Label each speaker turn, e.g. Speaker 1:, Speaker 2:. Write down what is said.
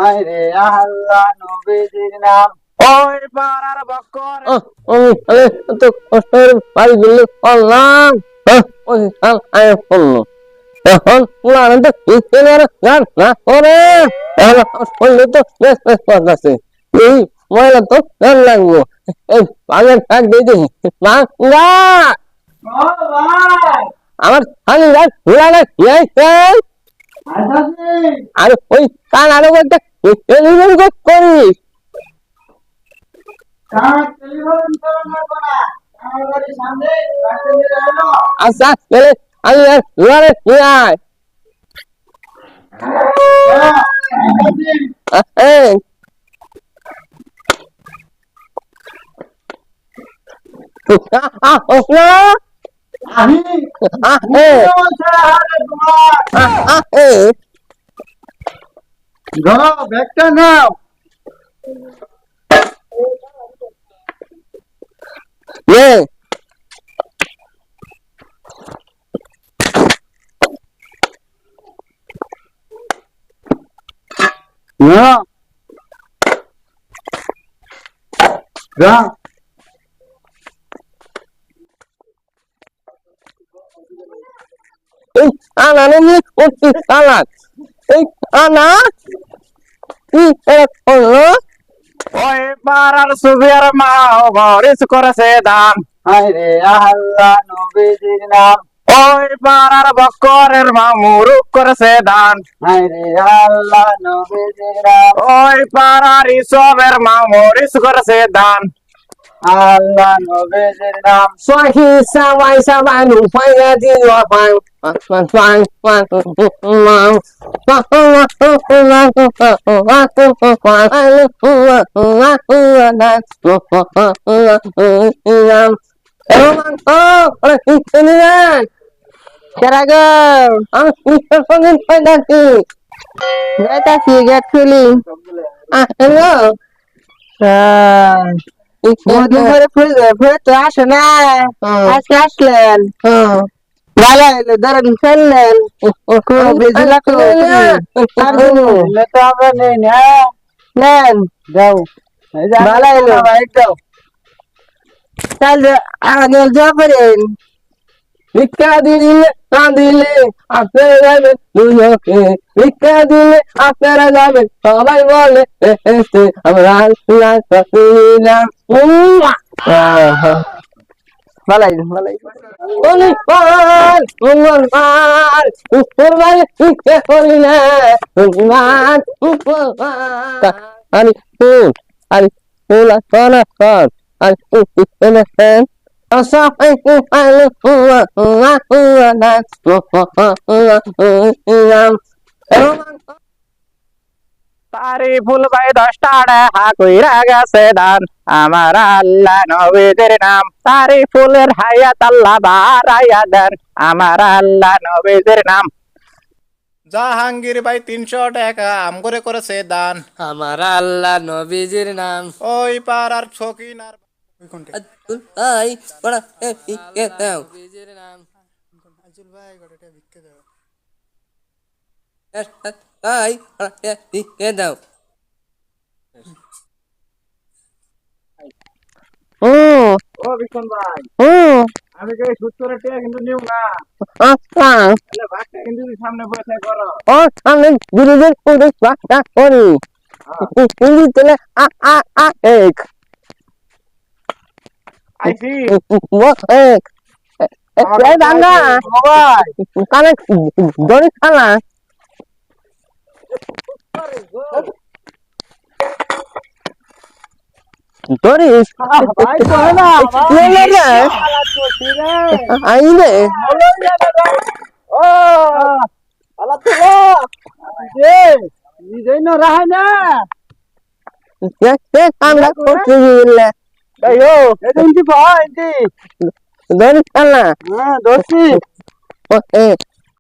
Speaker 1: হায়রে আল্লাহ নবীজির নাম। ওই পাড়ার বক্কর
Speaker 2: আমি তো কষ্টের বাড়ি গেলে করলাম ওই কাল আয় করলো এখন পুরানো তো স্কুলের গান না করে এখন করলে তো বেশ বেশ করতেছে এই ময়লা তো গান লাগবো এই পাগের টাক দিয়ে দিই না
Speaker 1: ও ভাই
Speaker 2: আমার খালি গাছ ঘুরা না
Speaker 1: আইতাছি।
Speaker 2: আর ওই কান আরো একটা টেলিফোন করিস
Speaker 1: কার টেলিফোন করো না কোনা আমার বাড়ির সামনে রাস্তা দিয়ে এলো।
Speaker 2: আচ্ছা তাহলে আমি আর ঘুরে নিয়ে আয় এই ওসনা
Speaker 1: আমি
Speaker 2: এই এই
Speaker 1: ধরো ব্যাগটা নাও।
Speaker 2: এই
Speaker 1: না যা
Speaker 2: এই আনা নিয়ে করছি সালাদ এই আনা কি করলো
Speaker 1: ওই পাড়ার সুবিয়ার মা ঘরিস করেছে দান। হায়রে আল্লাহ নবীজির নাম। ওই পাড়ার বক্করের মা মুরুখ করেছে দান। হায়রে আল্লাহ নবীজির নাম। ওই পাড়ার ইসবের মা মরিস করেছে দান। আল্লাহ নবীজির নাম।
Speaker 2: সহি সাবাই সাবাই রূপাই গাজি রূপাই গেট খুলি হ্যালো
Speaker 3: কদিন ধরে ঘুরে তো আসে না আজকে আসলেন ভালো হইলো ধরেন ফেললেন বেজি লাগলো
Speaker 1: এলে তো আমরা নেই না।
Speaker 3: নেন
Speaker 1: যাও
Speaker 3: ভালো হইলো
Speaker 1: ভাই যাও।
Speaker 3: তাহলে আগে যা করেন
Speaker 2: ভিক্ষা দিলে না দিলে আপনারা যাবেন দুজকে ভিক্ষা দিলে আপনারা যাবেন সবাই বলে আমরা আল্লাহ দিলাম
Speaker 3: ভালো হইলো ভালো হইলো
Speaker 2: অলিপাল মঙ্গলবার উপরবারে ভিক্ষা করি না রবিবার উপরবার আরে ফুল আরে ফুল আসন আসন আরে ফুল আসন
Speaker 1: তারি ফুল ভাই 10টা টাকা কইরা গেছে দান। আমার আল্লাহ নবীদের নাম। তারি ফুলের হায়াত আল্লাহ বাড়াইয়া দেন। আমার আল্লাহ নবীদের নাম। জাহাঙ্গীর ভাই 300 টাকা আম করে করেছে দান।
Speaker 4: আমার আল্লাহ নবীজির নাম
Speaker 1: ওই পাড়ার ছকিন আর
Speaker 4: আই বড় এ দাও নবীজির নাম আই এ দাও
Speaker 2: ও
Speaker 1: ও বিশন ভাই
Speaker 2: ও
Speaker 1: আমি কই সুত্তরে টাকা কিন্তু নিউ না।
Speaker 2: আচ্ছা
Speaker 1: তাহলে ভাগটা কিন্তু সামনে বসে করো।
Speaker 2: ও আমি গুরুদের উপদেশ বাক্যা করি ইংরেজি তেলে এক
Speaker 1: আইসি
Speaker 2: এক এই দাঙ্গা
Speaker 1: ভাই
Speaker 2: কানে দড়ি খানা দড়ি
Speaker 1: ভাই কই না
Speaker 2: লে রে আইলে
Speaker 1: ও আলা তো যে নিজেই না রাহাই না।
Speaker 2: কামটা করতে গেলে
Speaker 1: আইও এদিন কি ভাই এদি
Speaker 2: দড়ি খানা
Speaker 1: হ্যাঁ দোস্তি